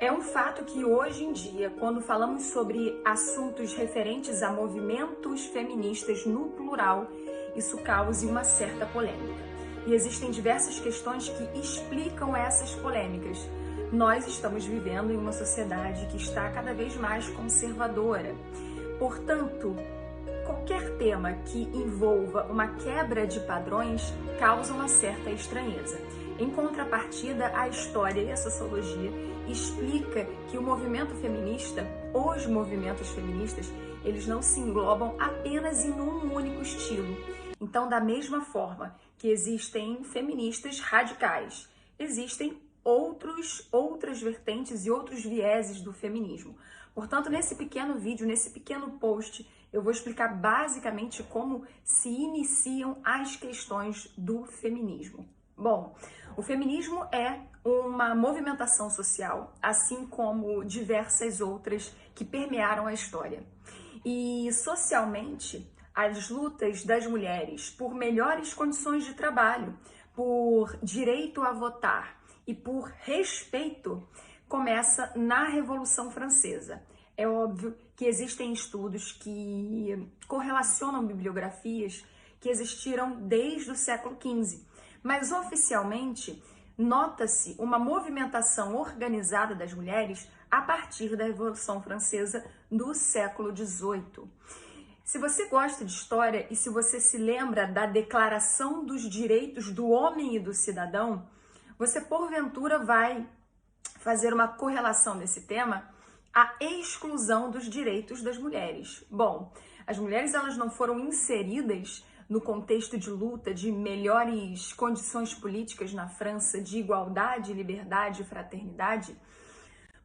É um fato que hoje em dia, quando falamos sobre assuntos referentes a movimentos feministas no plural, isso cause uma certa polêmica. E existem diversas questões que explicam essas polêmicas. Nós estamos vivendo em uma sociedade que está cada vez mais conservadora. Portanto, qualquer tema que envolva uma quebra de padrões causa uma certa estranheza. Em contrapartida, a história e a sociologia explica que o movimento feminista, os movimentos feministas, eles não se englobam apenas em um único estilo. Então, da mesma forma que existem feministas radicais, existem outras vertentes e outros vieses do feminismo. Portanto, nesse pequeno vídeo, nesse pequeno post, eu vou explicar basicamente como se iniciam as questões do feminismo. Bom, o feminismo é uma movimentação social, assim como diversas outras que permearam a história. E socialmente, as lutas das mulheres por melhores condições de trabalho, por direito a votar e por respeito começa na Revolução Francesa. É óbvio que existem estudos que correlacionam bibliografias que existiram desde o século XV, mas oficialmente nota-se uma movimentação organizada das mulheres a partir da Revolução Francesa do século XVIII. Se você gosta de história e se você se lembra da Declaração dos Direitos do Homem e do Cidadão, você porventura vai fazer uma correlação nesse tema à exclusão dos direitos das mulheres. Bom, as mulheres elas não foram inseridas no contexto de luta de melhores condições políticas na França, de igualdade, liberdade e fraternidade.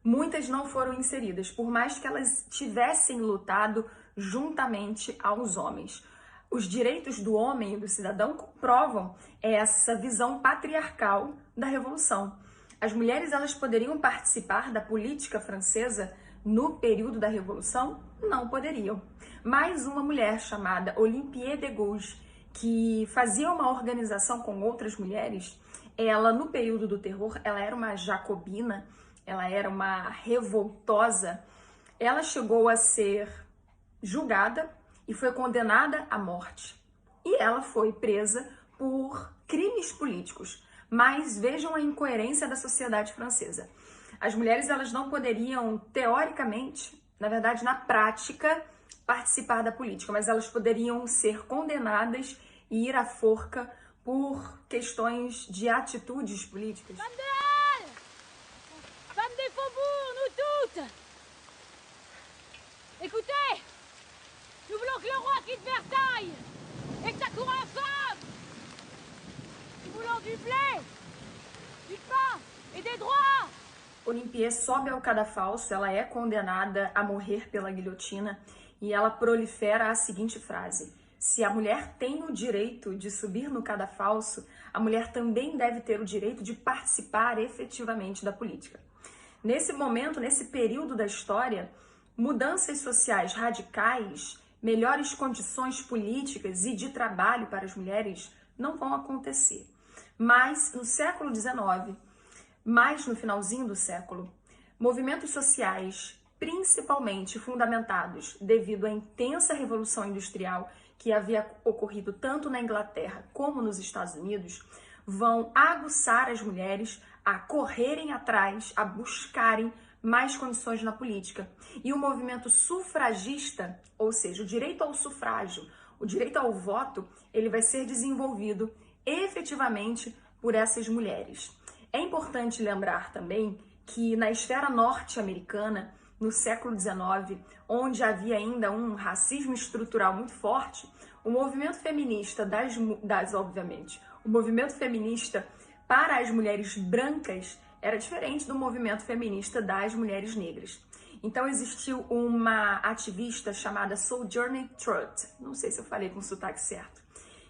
Muitas não foram inseridas, por mais que elas tivessem lutado juntamente aos homens. Os direitos do homem e do cidadão comprovam essa visão patriarcal da Revolução. As mulheres elas poderiam participar da política francesa no período da Revolução? Não poderiam. Mais uma mulher chamada Olympe de Gouges, que fazia uma organização com outras mulheres, ela no período do terror, ela era uma jacobina, ela era uma revoltosa, ela chegou a ser julgada e foi condenada à morte. E ela foi presa por crimes políticos. Mas vejam a incoerência da sociedade francesa. As mulheres elas não poderiam, teoricamente, na verdade, na prática, participar da política, mas elas poderiam ser condenadas e ir à forca por questões de atitudes políticas. Vandales! Femmes des faubourgs, nous toutes! Écoutez! Nous voulons que le roi quitte Versailles! Et que sa couronne femme! Nous voulons du blé! Du pain! Et des droits! Olympe sobe ao cadafalso, ela é condenada a morrer pela guilhotina e ela prolifera a seguinte frase: se a mulher tem o direito de subir no cadafalso, a mulher também deve ter o direito de participar efetivamente da política. Nesse momento, nesse período da história, mudanças sociais radicais, melhores condições políticas e de trabalho para as mulheres não vão acontecer. Mas no século XIX, mais no finalzinho do século, movimentos sociais, principalmente fundamentados devido à intensa revolução industrial que havia ocorrido tanto na Inglaterra como nos Estados Unidos, vão aguçar as mulheres a correrem atrás, a buscarem mais condições na política. E o movimento sufragista, ou seja, o direito ao sufrágio, o direito ao voto, ele vai ser desenvolvido efetivamente por essas mulheres. É importante lembrar também que na esfera norte-americana, no século XIX, onde havia ainda um racismo estrutural muito forte, o movimento feminista obviamente, o movimento feminista para as mulheres brancas era diferente do movimento feminista das mulheres negras. Então existiu uma ativista chamada Sojourner Truth, não sei se eu falei com o sotaque certo,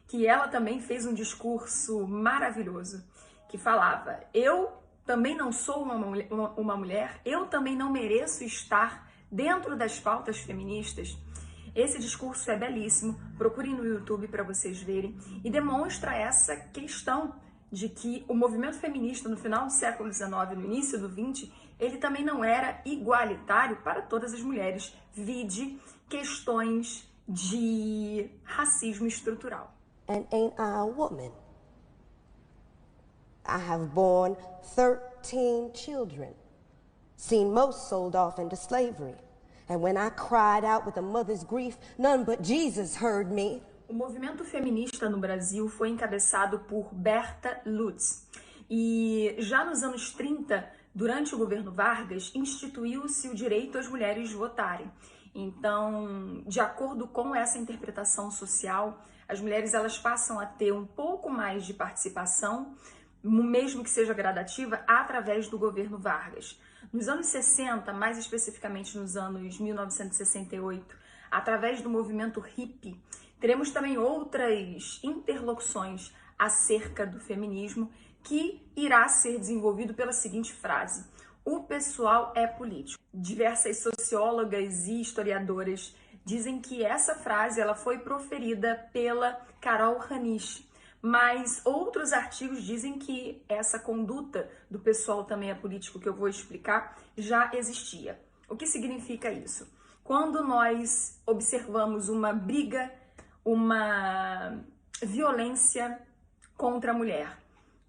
que ela também fez um discurso maravilhoso, que falava: eu também não sou uma mulher, eu também não mereço estar dentro das pautas feministas. Esse discurso é belíssimo, procurem no YouTube para vocês verem, e demonstra essa questão de que o movimento feminista no final do século XIX, no início do XX, ele também não era igualitário para todas as mulheres, vide questões de racismo estrutural. And ain't I a woman? I have borne 13 children, seen most sold off into slavery. And when I cried out with a mother's grief, none but Jesus heard me. O movimento feminista no Brasil foi encabeçado por Berta Lutz. E já nos anos 30, durante o governo Vargas, instituiu-se o direito às mulheres votarem. Então, de acordo com essa interpretação social, as mulheres elas passam a ter um pouco mais de participação, mesmo que seja gradativa, através do governo Vargas. Nos anos 60, mais especificamente nos anos 1968, através do movimento hippie, teremos também outras interlocuções acerca do feminismo que irá ser desenvolvido pela seguinte frase: o pessoal é político. Diversas sociólogas e historiadoras dizem que essa frase ela foi proferida pela Carol Hanisch, mas outros artigos dizem que essa conduta do pessoal também é político, que eu vou explicar, já existia. O que significa isso? Quando nós observamos uma briga, uma violência contra a mulher,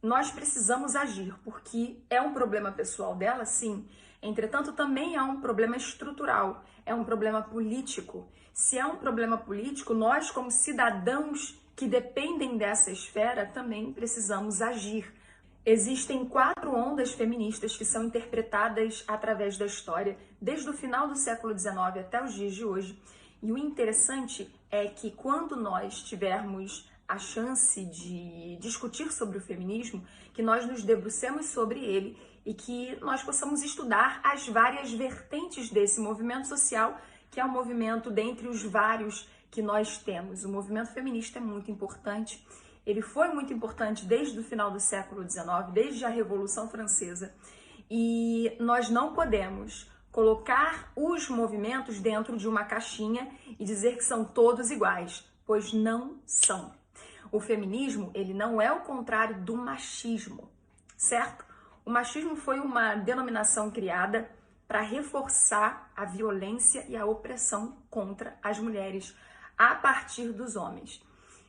nós precisamos agir, porque é um problema pessoal dela, sim. Entretanto, também há um problema estrutural, é um problema político. Se é um problema político, nós, como cidadãos que dependem dessa esfera, também precisamos agir. Existem 4 ondas feministas que são interpretadas através da história, desde o final do século XIX até os dias de hoje. E o interessante é que quando nós tivermos a chance de discutir sobre o feminismo, que nós nos debrucemos sobre ele e que nós possamos estudar as várias vertentes desse movimento social, que é um movimento dentre os vários que nós temos. O movimento feminista é muito importante. Ele foi muito importante desde o final do século XIX, desde a Revolução Francesa, e nós não podemos colocar os movimentos dentro de uma caixinha e dizer que são todos iguais, pois não são. O feminismo, ele não é o contrário do machismo, certo? O machismo foi uma denominação criada para reforçar a violência e a opressão contra as mulheres a partir dos homens.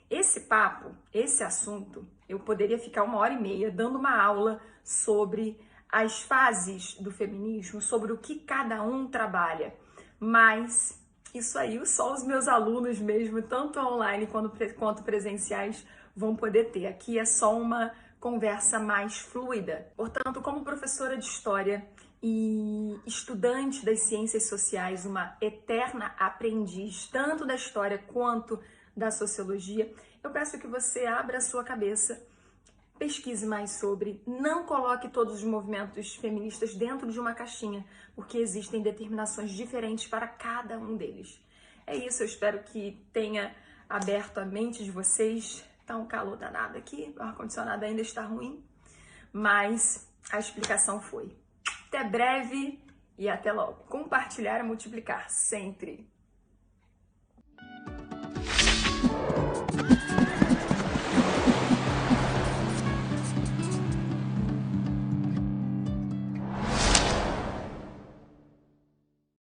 Esse papo, esse assunto, eu poderia ficar 1h30 dando uma aula sobre as fases do feminismo, sobre o que cada um trabalha, mas isso aí só os meus alunos mesmo, tanto online quanto presenciais, vão poder ter. Aqui é só uma conversa mais fluida. Portanto, como professora de história e estudante das ciências sociais, uma eterna aprendiz, tanto da história quanto da sociologia, eu peço que você abra a sua cabeça, pesquise mais sobre, não coloque todos os movimentos feministas dentro de uma caixinha, porque existem determinações diferentes para cada um deles. É isso, eu espero que tenha aberto a mente de vocês. Tá um calor danado aqui, o ar-condicionado ainda está ruim, mas a explicação foi. Até breve e até logo. Compartilhar é multiplicar sempre.